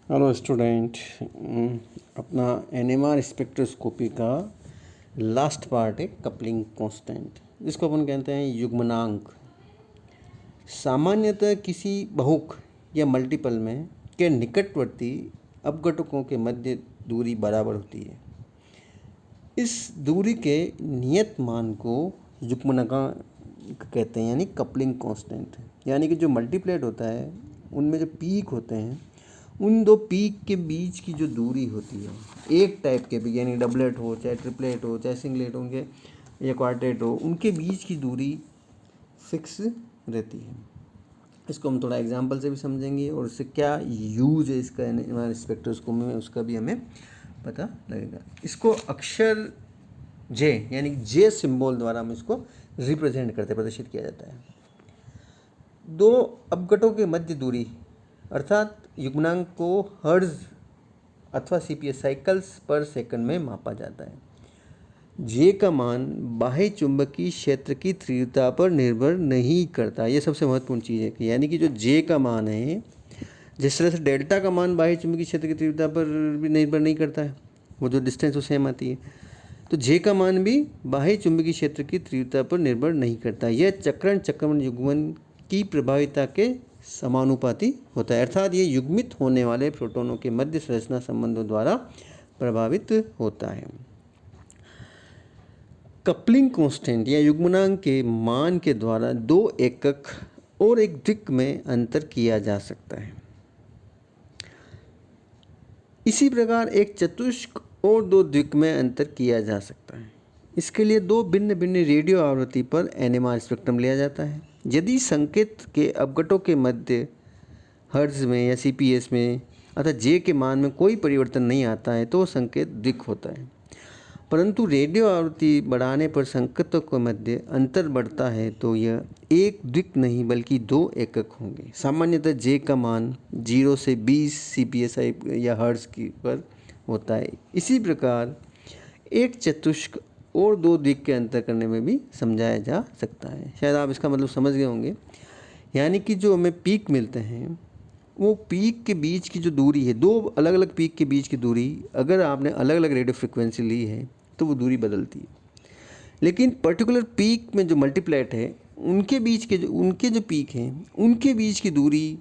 Hello student. अपना NMR spectroscopy का last part है कपलिंग कांस्टेंट, जिसको अपन कहते हैं युग्मनांक। सामान्यतः किसी बहुक या मल्टीपल में के निकटवर्ती अपघटकों के मध्य दूरी बराबर होती है। इस दूरी के नियत मान को युग्मनांक कहते हैं, यानी कपलिंग कांस्टेंट। यानी कि जो मल्टीप्लेट होता है उनमें जो पीक होते हैं, उन दो पीक के बीच की जो दूरी होती है, एक टाइप के पीक यानी डबलेट हो चाहे ट्रिपलेट हो चाहे सिंगलेट होंगे या क्वार्टेट हो, उनके बीच की दूरी फिक्स रहती है। इसको हम थोड़ा एग्जांपल से भी समझेंगे और इससे क्या यूज है इसका हमारे स्पेक्ट्रोस्कोपी में, उसका भी हमें पता लगेगा। इसको अक्षर जे यानी जे सिंबल द्वारा हम इसको रिप्रेजेंट करते प्रदर्शित किया जाता है। दो अपघटों के मध्य दूरी अर्थात युग्मनांक को हर्ट्ज अथवा सीपीएस साइकिल्स पर सेकंड में मापा जाता है। जे का मान बाह्य चुंबकीय क्षेत्र की तीव्रता पर निर्भर नहीं करता। यह सबसे महत्वपूर्ण चीज़ है, यानी कि जो जे का मान है, जिस तरह से डेल्टा का मान बाह्य चुंबकीय क्षेत्र की तीव्रता पर भी निर्भर नहीं करता है, वो जो डिस्टेंस वो सेम आती है, तो जे का मान भी बाह्य चुंबकीय क्षेत्र की तीव्रता पर निर्भर नहीं करता। यह चक्रण युग्मन की प्रभाविता के समानुपाती होता है, अर्थात ये युग्मित होने वाले प्रोटॉनों के मध्य संरचना संबंधों द्वारा प्रभावित होता है। कपलिंग कांस्टेंट या युग्मनांक के मान के द्वारा दो एकक और एक दिक् में अंतर किया जा सकता है। इसी प्रकार एक चतुष्क और दो द्विक में अंतर किया जा सकता है। इसके लिए दो भिन्न भिन्न रेडियो आवृत्ति पर एनएमआर स्पेक्ट्रम लिया जाता है। यदि संकेत के अपघटों के मध्य हर्ट्ज में या सीपीएस में अर्थात जे के मान में कोई परिवर्तन नहीं आता है तो संकेत द्विक होता है, परंतु रेडियो आवृत्ति बढ़ाने पर संकेतों के मध्य अंतर बढ़ता है तो यह एक द्विक नहीं बल्कि दो एकक होंगे। सामान्यतः जे का मान 0 से 20 सीपीएस या हर्ट्ज की पर होता है। इसी प्रकार एक चतुष्क और दो द्विक के अंतर करने में भी समझाया जा सकता है। शायद आप इसका मतलब समझ गए होंगे, यानी कि जो हमें पीक मिलते हैं वो पीक के बीच की जो दूरी है, दो अलग अलग पीक के बीच की दूरी अगर आपने अलग अलग रेडियो फ्रिक्वेंसी ली है तो वो दूरी बदलती है, लेकिन पर्टिकुलर पीक में जो मल्टीप्लेट है उनके बीच के उनके जो पीक हैं उनके बीच की दूरी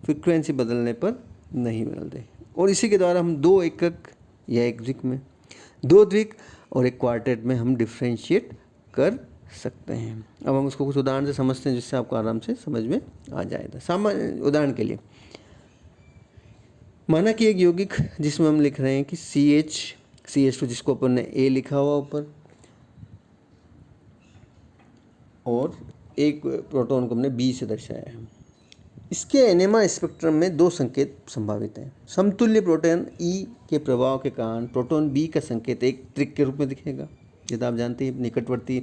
फ्रिक्वेंसी बदलने पर नहीं बदलते, और इसी के द्वारा हम दो एकक या एक द्विक में, दो द्विक और एक क्वार्टेट में हम डिफ्रेंशिएट कर सकते हैं। अब हम उसको कुछ उदाहरण से समझते हैं जिससे आपको आराम से समझ में आ जाएगा। सामान्य उदाहरण के लिए माना कि एक यौगिक जिसमें हम लिख रहे हैं कि CH2 जिसको अपन ने A लिखा हुआ ऊपर, और एक प्रोटॉन को हमने B से दर्शाया है। इसके एनएमआर स्पेक्ट्रम में दो संकेत संभावित हैं। समतुल्य प्रोटॉन E के प्रभाव के कारण प्रोटॉन B का संकेत एक त्रिक के रूप में दिखेगा। जैसा आप जानते हैं निकटवर्ती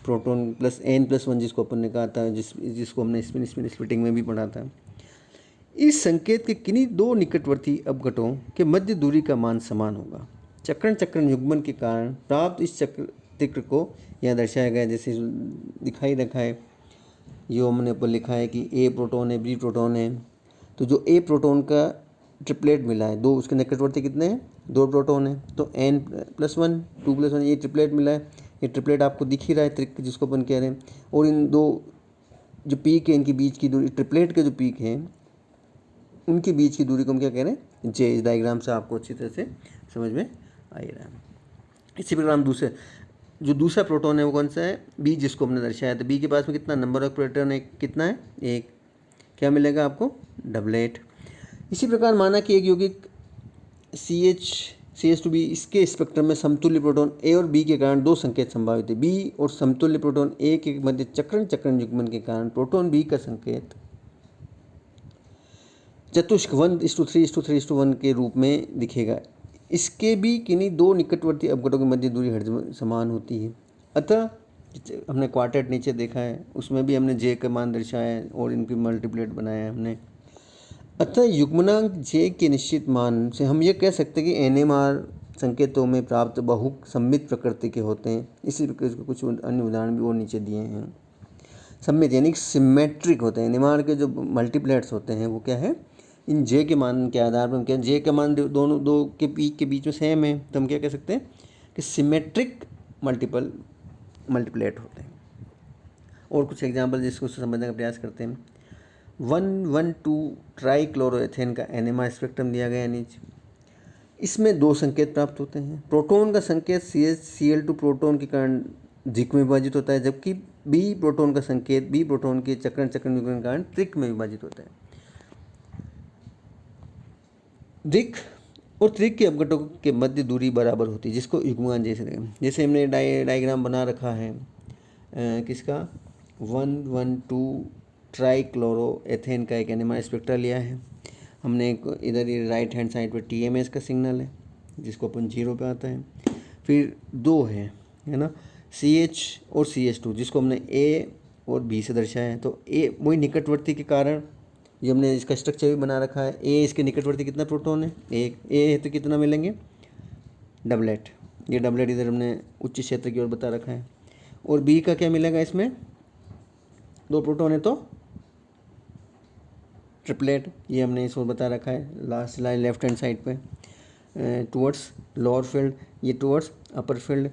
प्रोटॉन प्लस n+1 जिसको अपन ने कहा था, जिसको हमने स्पिन स्प्लिटिंग में भी पढ़ा था। इस संकेत के किन्हीं दो निकटवर्ती अपघटों के मध्य दूरी का मान समान होगा। चक्रण युग्मन के कारण प्राप्त इस चित्र को यहाँ दर्शाया गया जैसे दिखाई रखा है। जो हमने ऊपर लिखा है कि A प्रोटॉन है, B प्रोटॉन है, तो जो A प्रोटॉन का ट्रिपलेट मिला है, दो उसके निकटवर्ती कितने हैं, दो प्रोटॉन है, तो n+1 2+1 ये ट्रिपलेट मिला है। ये ट्रिपलेट आपको दिख ही रहा है, त्रिक जिसको अपन कह रहे हैं। और इन दो जो पीक है इनके बीच की दूरी, ट्रिपलेट के जो पीक हैं उनके बीच की दूरी को हम क्या कह रहे हैं, जे। इस डायग्राम से आपको अच्छी तरह से समझ में आ ही रहा है। इसी प्रकार हम दूसरा प्रोटॉन है वो कौन सा है, बी, जिसको हमने दर्शाया था। बी के पास में कितना नंबर ऑफ प्रोटॉन है, कितना है, एक। क्या मिलेगा आपको, डबलेट। इसी प्रकार माना कि एक यौगिक CH2B, इसके स्पेक्ट्रम में समतुल्य प्रोटॉन A और B के कारण दो संकेत संभावित है। B और समतुल्य प्रोटॉन A के मध्य चक्रण युग्मन के कारण प्रोटॉन B का संकेत चतुष्क 1:3:3:1 के रूप में दिखेगा। इसके भी किन्हीं दो निकटवर्ती अपघटों के मध्य दूरी हर्ट्ज समान होती है। अतः हमने क्वार्टेट नीचे देखा है, उसमें भी हमने जे का मान दर्शाया है और इनकी मल्टीप्लेट बनाया है हमने। अतः युग्मनांक जे के निश्चित मान से हम ये कह सकते हैं कि एनएमआर संकेतों में प्राप्त बहु सममित प्रकृति के होते हैं। इसी प्रकार के कुछ अन्य उदाहरण भी और नीचे दिए हैं। सममित यानी सिमेट्रिक होते हैं। एनएमआर के जो मल्टीप्लेट्स होते हैं वो क्या है, इन जे के मान के आधार पर हम क्या, जे का मान दोनों दो के पीक के बीच में सेम है तो हम क्या कह सकते हैं कि सिमेट्रिक मल्टीप्लेट होते हैं। और कुछ एग्जाम्पल जिसको समझने का प्रयास करते हैं। 112 ट्राईक्लोरोएथेन का एनएमआर स्पेक्ट्रम दिया गया नीचे। इसमें दो संकेत प्राप्त होते हैं। प्रोटॉन का संकेत CH-Cl2 प्रोटॉन के कारण द्विक में विभाजित होता है, जबकि बी प्रोटॉन का संकेत बी प्रोटॉन के चक्रण के कारण त्रिक में विभाजित होता है। द्विक और त्रिक के अपघटकों के मध्य दूरी बराबर होती है, जिसको युग्मन जैसे हमने डायग्राम बना रखा है किसका, 112 ट्राईक्लोरोएथेन का एक एनएमआर स्पेक्ट्रा लिया है हमने। इधर ये राइट हैंड साइड पर TMS का सिग्नल है जिसको अपन 0 पे आता है। फिर दो है ना, CH और CH2 जिसको हमने A और B से दर्शाया है। तो A वही निकटवर्ती के कारण ये हमने इसका स्ट्रक्चर भी बना रखा है। A इसके निकटवर्ती कितना प्रोटॉन है, एक A है तो कितना मिलेंगे, डबलेट। ये डबलेट इधर हमने उच्च क्षेत्र की ओर बता रखा है। और B का क्या मिलेगा, इसमें दो प्रोटॉन है तो ट्रिपलेट। ये हमने इस ओर बता रखा है last line left hand side पे, टुवर्ड्स लोअर फील्ड, ये टुवर्ड्स अपर फील्ड।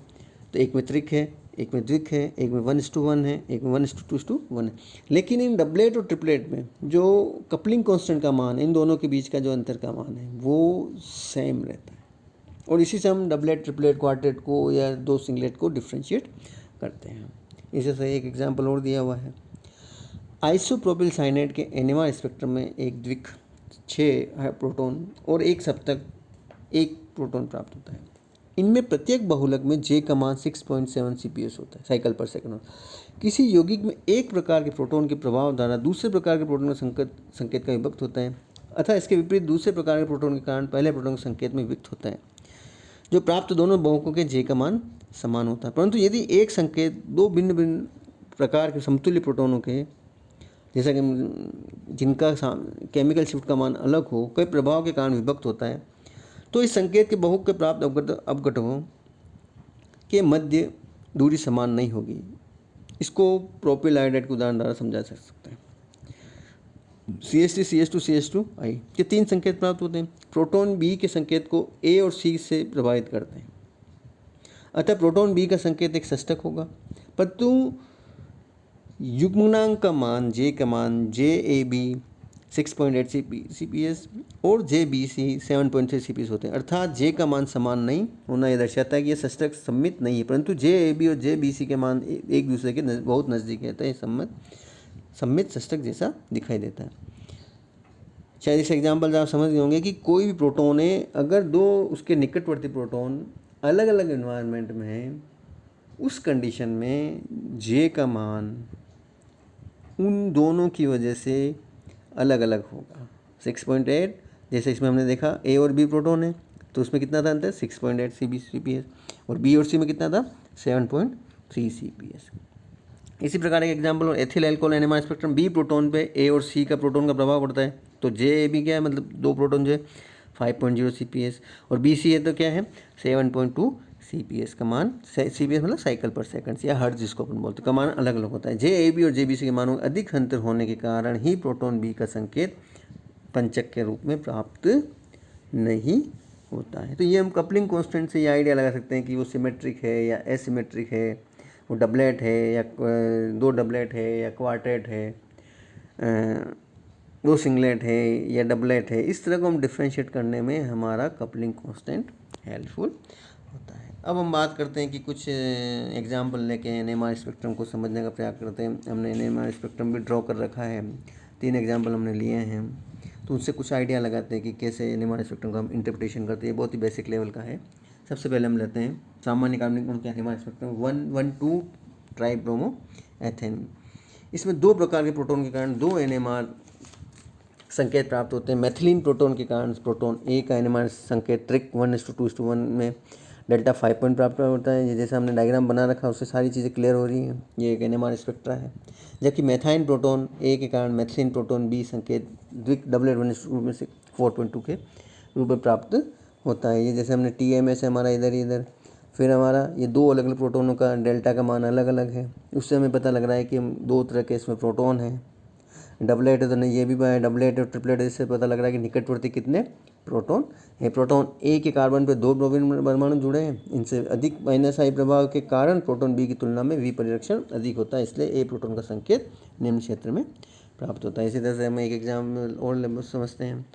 तो एक में त्रिक है, एक में द्विक है, एक में 1:1 है, एक में 1:2:1 है। लेकिन इन डबलेट और ट्रिपलेट में जो कपलिंग कांस्टेंट का मान है, इन दोनों के बीच का जो अंतर का मान है वो सेम रहता है। और इसी से हम डबलेट, ट्रिपलेट, क्वार्टेट को या दो सिंगलेट को डिफ्रेंशिएट करते हैं। इसी से एक एग्जाम्पल और दिया हुआ है। आइसोप्रोपिल साइनेट के एनएमआर स्पेक्ट्रम में एक द्विक 6 प्रोटॉन और एक सप्तक 1 प्रोटॉन प्राप्त होता है। इनमें प्रत्येक बहुलक में J का मान 6.7 CPS होता है साइकिल पर सेकंड। किसी यौगिक में एक प्रकार के प्रोटॉन के प्रभाव द्वारा दूसरे प्रकार के प्रोटॉन का संकेत का विभक्त होता है, अतः इसके विपरीत दूसरे प्रकार के प्रोटॉन के कारण पहले प्रोटॉन के संकेत में विभक्त होता है। जो प्राप्त दोनों बहुलकों के J का मान समान होता है, परंतु यदि एक संकेत दो भिन्न भिन्न प्रकार के समतुल्य प्रोटॉनों के, जैसा कि जिनका केमिकल शिफ्ट का मान अलग हो, कई प्रभाव के कारण विभक्त होता है, तो इस संकेत के बहुक के प्राप्त अपघटकों के मध्य दूरी समान नहीं होगी। इसको प्रोपिल आयोडाइड के उदाहरण द्वारा समझा जा सकता है। CH3 CH2 CH2I के 3 संकेत प्राप्त होते हैं। प्रोटॉन B के संकेत को A और C से प्रभावित करते हैं, अतः प्रोटॉन B का संकेत एक षष्ठक होगा, परंतु युग्मनांक का मान J का मान JAB 6.8 CPS और JBC 7.3 CPS होते हैं। अर्थात J का मान समान नहीं होना यह दर्शाता है कि यह षष्ठक सममित नहीं है, परंतु JAB और JBC के मान एक दूसरे के बहुत नज़दीक है, तो यह सममित षष्ठक जैसा दिखाई देता है। शायद इस एग्जाम्पल से आप समझ गए होंगे कि कोई भी प्रोटॉन है, अगर दो उसके निकटवर्ती प्रोटॉन अलग अलग एनवायरनमेंट में हैं, उस कंडीशन में J का मान उन दोनों की वजह से अलग अलग होगा। 6.8, जैसे इसमें हमने देखा A और B प्रोटॉन है तो उसमें कितना था अंतर, 6.8 CPS, और B और C में कितना था, 7.3 CPS। इसी प्रकार एक एग्जाम्पल और ethyl alcohol NMR spectrum B proton पे A और C का प्रोटॉन का प्रभाव पड़ता है, तो JAB क्या है, मतलब दो प्रोटॉन जो है 5.0 CPS, और BC है तो क्या है 7.2 CPS का मान, CPS मतलब साइकिल पर सेकंड या हर्ट्ज जिसको अपन बोलते हैं, का मान अलग अलग होता है। JAB और JBC के मानों में अधिक अंतर होने के कारण ही प्रोटॉन B का संकेत पंचक के रूप में प्राप्त नहीं होता है। तो ये हम कपलिंग कांस्टेंट से ये आइडिया लगा सकते हैं कि वो सिमेट्रिक है या एसिमेट्रिक है, वो डबलेट है या दो डबलेट है या क्वार्टेट है, दो सिंगलेट है या डबलेट है। इस तरह को हम डिफ्रेंशिएट करने में हमारा कपलिंग कांस्टेंट हेल्पफुल होता है। अब हम बात करते हैं कि कुछ एग्जाम्पल लेके एनएमआर स्पेक्ट्रम को समझने का प्रयास करते हैं। हमने एनएमआर स्पेक्ट्रम भी ड्रॉ कर रखा है, 3 एग्जाम्पल हमने लिए हैं, तो उनसे कुछ आइडिया लगाते हैं कि कैसे एनएमआर स्पेक्ट्रम का हम इंटरप्रिटेशन करते हैं। बहुत ही बेसिक लेवल का है। सबसे पहले हम लेते हैं सामान्य कार्बनिक अणु के एनएमआर स्पेक्ट्रम 112 ट्राईब्रोमो एथेन। इसमें दो प्रकार के प्रोटॉन के कारण दो एनएमआर संकेत प्राप्त होते हैं। मैथिलीन प्रोटॉन के कारण प्रोटॉन A का एनएमआर संकेत त्रिक 1:2:1 में डेल्टा 5 पॉइंट प्राप्त होता है। ये जैसे हमने डायग्राम बना रखा है उससे सारी चीज़ें क्लियर हो रही हैं। ये एक एनएमआर स्पेक्ट्रा है। जबकि मैथाइन प्रोटॉन A के कारण मैथिलीन प्रोटॉन B संकेत द्विक डबलेट 1:2 में से 4.2 के रूप में प्राप्त होता है। ये जैसे हमने TMS है हमारा इधर, फिर हमारा ये दो अलग अलग प्रोटोनों का डेल्टा का मान अलग अलग है। उससे हमें पता लग रहा है कि हम दो तरह के इसमें प्रोटॉन हैं। डबलेट है तो नहीं, ये भी डबलेट और ट्रिपलेट है, इससे पता लग रहा है कि निकटवर्ती कितने प्रोटॉन है। प्रोटॉन ए के कार्बन पे 2 ब्रोमीन परमाणु जुड़े हैं, इनसे अधिक माइनस आई प्रभाव के कारण प्रोटॉन बी की तुलना में वी परिरक्षण अधिक होता है, इसलिए ए प्रोटॉन का संकेत निम्न क्षेत्र में प्राप्त होता है। इसी तरह से हम एक एग्जाम्पल और समझते हैं,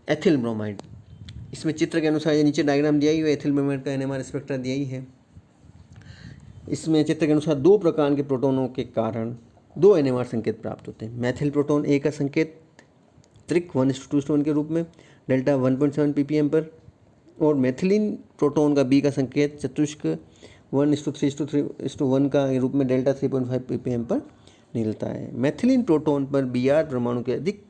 एथिल ब्रोमाइड। इसमें चित्र के अनुसार ये नीचे डायग्राम दिया ही है, एथिल ब्रोमाइड का एनएमआर स्पेक्ट्रा दिया ही है। इसमें चित्र के अनुसार 2 प्रकार के प्रोटोनों के कारण 2 एनएमआर संकेत प्राप्त होते हैं। मैथिल प्रोटॉन ए का संकेत त्रिक 1:2:1 के रूप में डेल्टा 1.7 ppm पर, और मैथिलीन प्रोटॉन का बी का संकेत चतुष्क 1:3:1 का रूप में डेल्टा 3.5 ppm पर मिलता है। मैथिलीन प्रोटॉन पर Br परमाणु के अधिक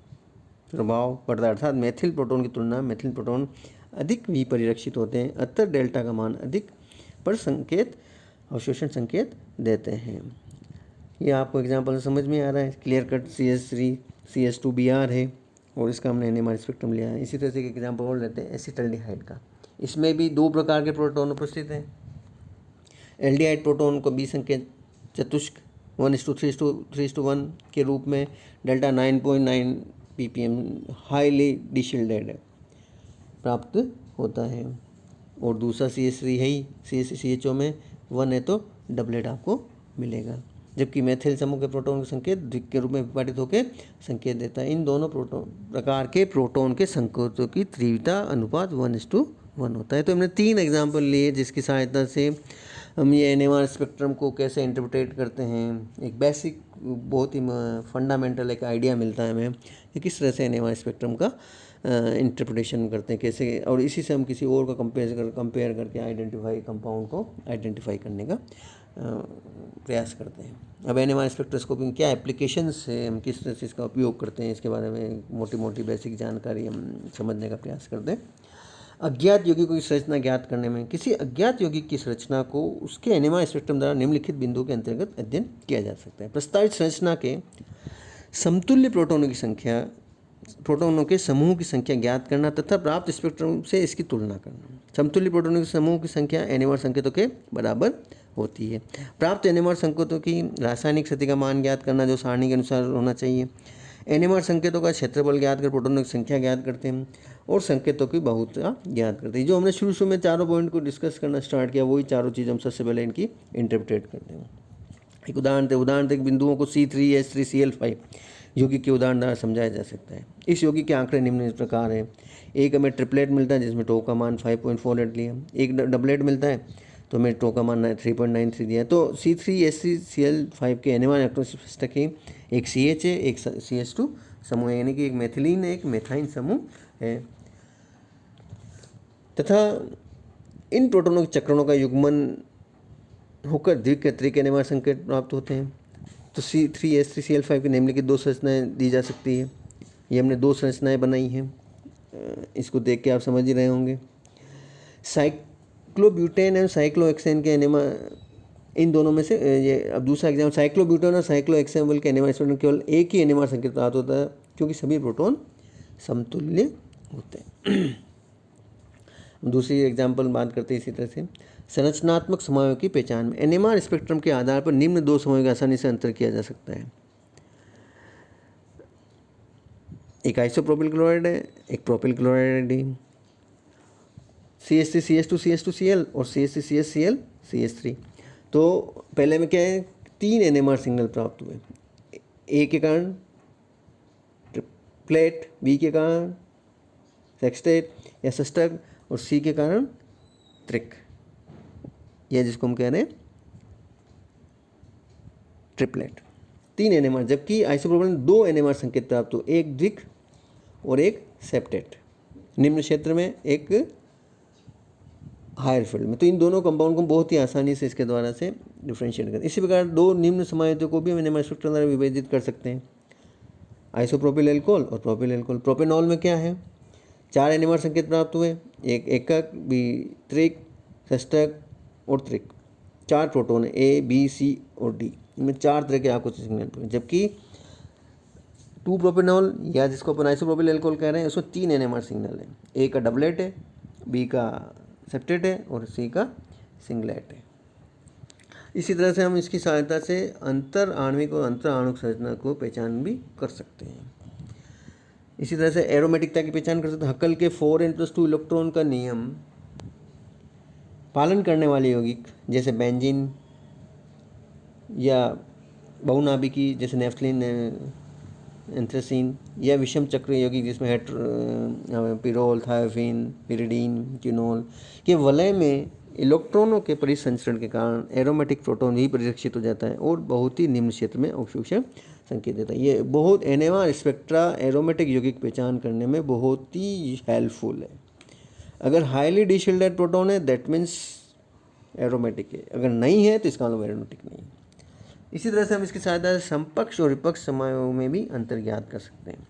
प्रभाव पड़ता है, अर्थात मैथिल प्रोटॉन की तुलना में मैथिलीन प्रोटॉन अधिक वी परिरक्षित होते हैं, अतः डेल्टा का मान अधिक पर संकेत अवशोषण संकेत देते हैं। ये आपको एग्जाम्पल समझ में आ रहा है। Clear cut CH3 CH2 Br है और इसका हमने एनएमआर स्पेक्ट्रम लिया है। इसी तरह से एक एग्जाम्पल और लेते हैं एसिटल्डिहाइड का। इसमें भी 2 प्रकार के प्रोटॉन उपस्थित हैं। एल्डिहाइड प्रोटॉन को बी संकेत चतुष्क 1:3:1 के रूप में डेल्टा 9.9 ppm हाईली डिशिल्डेड प्राप्त होता है, और दूसरा CH3 है ही, CH3CHO में 1 है तो डबलेट आपको मिलेगा, जबकि मैथिल समूह के प्रोटॉन के संकेत द्विक के रूप में विभाजित होकर संकेत देता है। इन दोनों प्रकार के प्रोटॉन के संकेतों की तीव्रता अनुपात 1:1 होता है। तो हमने 3 एग्जाम्पल लिए जिसकी सहायता से हम ये एनएमआर स्पेक्ट्रम को कैसे इंटरप्रेट करते हैं, एक बेसिक बहुत ही फंडामेंटल एक आइडिया मिलता है हमें कि किस तरह से एनएमआर स्पेक्ट्रम का इंटरप्रिटेशन करते हैं कैसे, और इसी से हम किसी और को कंपेयर करके आइडेंटिफाई कंपाउंड को आइडेंटिफाई करने का प्रयास करते हैं। अब एनएमआर स्पेक्ट्रोस्कोपी क्या एप्लीकेशंस है, हम किस तरह से इसका उपयोग करते हैं, इसके बारे में मोटी मोटी बेसिक जानकारी हम समझने का प्रयास करते हैं। अज्ञात यौगिकों की संरचना ज्ञात करने में किसी अज्ञात यौगिक की संरचना को उसके एनएमआर स्पेक्ट्रम द्वारा निम्नलिखित बिंदुओं के अंतर्गत अध्ययन किया जा सकता है। प्रस्तावित संरचना के समतुल्य प्रोटॉनों के समूह की संख्या ज्ञात करना तथा प्राप्त स्पेक्ट्रम से इसकी तुलना करना। समतुल्य प्रोटॉनों के समूह की संख्या एनएमआर संकेतों के बराबर होती है। प्राप्त एनएमआर संकेतों की रासायनिक स्थिति का मान ज्ञात करना जो सारणी के अनुसार होना चाहिए। एनएमआर संकेतों का क्षेत्रफल ज्ञात कर प्रोटॉनों की संख्या ज्ञात करते हैं और संकेतों की बहुलता ज्ञात करते हैं। जो हमने शुरू में चारों पॉइंट को डिस्कस करना स्टार्ट किया, वही चारों चीज़ हम सबसे पहले इनकी इंटरप्रेट करते हैं। एक उदाहरण बिंदुओं को C3H3Cl5 यौगिक के उदाहरण द्वारा समझाया जा सकता है। इस यौगिक के आंकड़े निम्न इस प्रकार हैं। एक हमें ट्रिपलेट मिलता है जिसमें टो का मान 5.48 लिया। एक डबलेट मिलता है तो हमें टो का मान 3.93 दिया। तो C3H3Cl5 के एनएमआर इलेक्ट्रोस्टैटिक है, एक CH है, एक CH2 समूह है, यानी कि एक मैथिलीन है, एक मेथाइन समूह है, तथा इन प्रोटॉनों के चक्रणों का युग्मन होकर द्विक एनएमआर संकेत प्राप्त होते हैं। तो C3H3Cl5 की निम्नलिखित 2 संरचनाएं दी जा सकती है। ये हमने 2 संरचनाएं बनाई हैं, इसको देख के आप समझ ही रहे होंगे। साइक्लोब्यूटेन एवं साइक्लोहेक्सेन के एनएमआर, इन दोनों में से ये अब दूसरा एग्जाम्पल, साइक्लोब्यूटेन और साइक्लोहेक्सेन के एनएमआर स्पेक्ट्रम केवल एक ही एनएमआर संकेत प्राप्त होता है क्योंकि सभी प्रोटॉन समतुल्य होते हैं। दूसरी एग्जाम्पल बात करते हैं इसी तरह से संरचनात्मक समूहों की पहचान में एनएमआर स्पेक्ट्रम के आधार पर निम्न 2 समूहों का आसानी से अंतर किया जा सकता है। एक आइसोप्रोपिल क्लोराइड है, एक प्रोपिल क्लोराइड है, CH3CH2CH2Cl और CH3CHCl CH3। तो पहले में क्या है, 3 एनएमआर सिग्नल प्राप्त हुए। ए के कारण ट्रिपलेट, बी के कारण सेक्सटेट या सिस्टक और सी के कारण त्रिक, यह जिसको हम कह रहे हैं ट्रिपलेट। 3 एनएमआर, जबकि आइसोप्रोपिल में 2 एनएमआर संकेत प्राप्त हुए, एक द्विक और एक सेप्टेट, निम्न क्षेत्र में एक हायर फील्ड में। तो इन दोनों कंपाउंड को बहुत ही आसानी से इसके द्वारा से डिफ्रेंशिएट करें। इसी प्रकार 2 निम्न समायोजकों को भी हम एनएमआर स्पेक्ट्रम द्वारा विभाजित कर सकते हैं, आइसोप्रोपिल एल्कोहल और प्रोपिल एल्कोहल। प्रोपेनॉल में क्या है, 4 एनएमआर संकेत प्राप्त हुए, एक एकक, बी त्रिक, षष्टक और त्रिक। 4 प्रोटॉन ए, बी, सी और डी, इनमें 4 तरह के आपको सिग्नल। जबकि 2 प्रोपेनॉल या जिसको अपन आइसोप्रोपिल एल्कोहल कह रहे हैं, उसमें 3 एनएमआर सिग्नल है। ए का डबलेट है, बी का सेप्टेट है और सी का सिंगलेट है। इसी तरह से हम इसकी सहायता से अंतर आणविक और अंतर आणविक संरचना को पहचान भी कर सकते हैं। इसी तरह से एरोमेटिकता की पहचान कर सकते हैं। हक्कल के 4n+2 इलेक्ट्रॉन का नियम पालन करने वाले यौगिक जैसे बेंजीन या बहुनाभिकी जैसे नेफ्थलीन, एंथ्रेसीन, या विषम चक्र यौगिक जिसमें पिरोल, थायोफिन, पिरिडीन, क्विनोल के वलय में इलेक्ट्रॉनों के परिसंचरण के कारण एरोमेटिक प्रोटॉन भी परिरक्षित हो जाता है और बहुत ही निम्न क्षेत्र में अवशोषण संकेत देता है। ये बहुत NMR स्पेक्ट्रा एरोमेटिक यौगिक पहचान करने में बहुत ही हेल्पफुल है। अगर हाईली डिशिल्डेड प्रोटॉन है दैट मीन्स एरोमेटिक है, अगर नहीं है तो इसका मतलब एरोमेटिक नहीं है। इसी तरह से हम इसकी सहायता से समपक्ष और विपक्ष समायों में भी अंतर ज्ञात कर सकते हैं।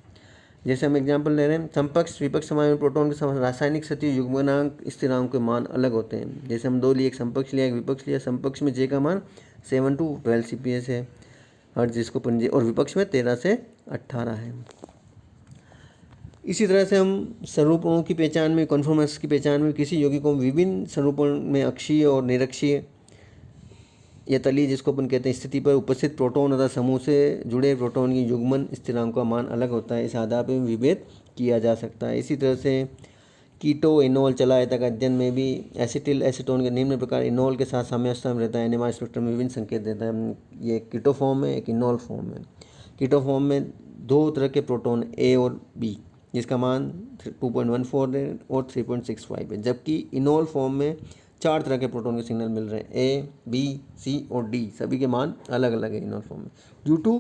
जैसे हम एग्जाम्पल ले रहे हैं, समपक्ष विपक्ष समायों में प्रोटॉन के रासायनिक सतही युग्मनांक स्थिरांक के मान अलग होते हैं। जैसे हम 2 लिए, एक समपक्ष लिया एक विपक्ष लिया। समपक्ष में J का मान 7 to 12 CPS है हर जिसको पंजे, और विपक्ष में 13 से 18 है। इसी तरह से हम स्वरूपों की पहचान में, कॉन्फॉर्मेंस की पहचान में किसी यौगिक को विभिन्न स्वरूपों में अक्षीय और निरक्षीय या तलीय जिसको अपन कहते हैं स्थिति पर उपस्थित प्रोटॉन तथा समूह से जुड़े प्रोटॉन की युग्मन स्थिरांक का मान अलग होता है। इस आधार पर विभेद किया जा सकता है। इसी तरह से कीटो इनोल चलायता का अध्ययन में भी एसिटिल एसीटोन के निम्न प्रकार इनोल के साथ साम्यावस्था में रहता है। NMR स्पेक्ट्रम में विभिन्न संकेत देता है। ये कीटो फॉर्म में, एक इनोल फॉर्म में। कीटो फॉर्म में 2 तरह के प्रोटॉन A और B जिसका मान 2.14 है और 3.65 है, जबकि इनोल फॉर्म में 4 तरह के प्रोटॉन के सिग्नल मिल रहे हैं, A, B, C और D। सभी के मान अलग अलग है इनोल फॉर्म में ड्यू टू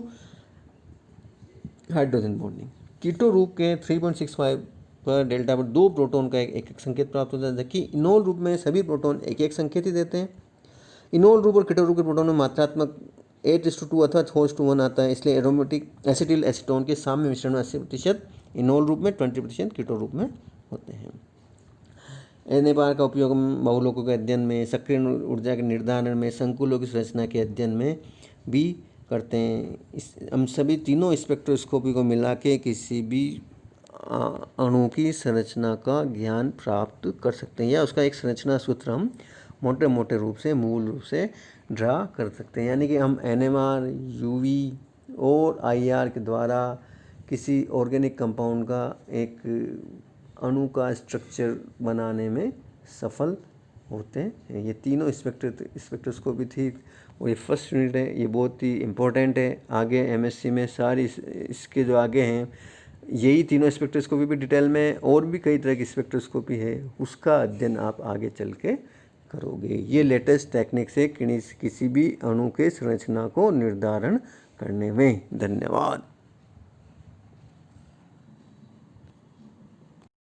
हाइड्रोजन बॉन्डिंग। कीटो रूप के 3.65 पर डेल्टा पर 2 प्रोटॉन का एक एक संकेत प्राप्त होता है, जबकि इनोल रूप में सभी प्रोटॉन एक एक संकेत ही देते हैं। इनोल रूप और कीटो रूप के प्रोटॉन में मात्रात्मक 8:2 अथवा 4:1 आता है। इसलिए एरोमेटिक एसिटिल एसीटोन के साम्य मिश्रण में 80% इनोल रूप में, 20% कीटो रूप में होते हैं। NMR का उपयोग हम बहुलोकों के अध्ययन में, सक्रिय ऊर्जा के निर्धारण में, संकुलों की संरचना के अध्ययन में भी करते हैं। हम सभी तीनों स्पेक्ट्रोस्कोपी को मिला के किसी भी अणु की संरचना का ज्ञान प्राप्त कर सकते हैं, या उसका एक संरचना सूत्र हम मोटे मोटे रूप से मूल रूप से ड्रा कर सकते हैं। यानी कि हम NMR, UV और IR के द्वारा किसी ऑर्गेनिक कंपाउंड का एक अणु का स्ट्रक्चर बनाने में सफल होते हैं। ये तीनों स्पेक्ट्रोस्कोपी थी और ये फर्स्ट यूनिट है, ये बहुत ही इम्पोर्टेंट है। आगे MSc में सारी इसके जो आगे हैं यही तीनों स्पेक्ट्रोस्कोपी भी डिटेल में, और भी कई तरह की स्पेक्ट्रोस्कोपी है, उसका अध्ययन आप आगे चल के करोगे। ये लेटेस्ट टेक्निक से किसी भी अणु के संरचना को निर्धारण करने में। धन्यवाद।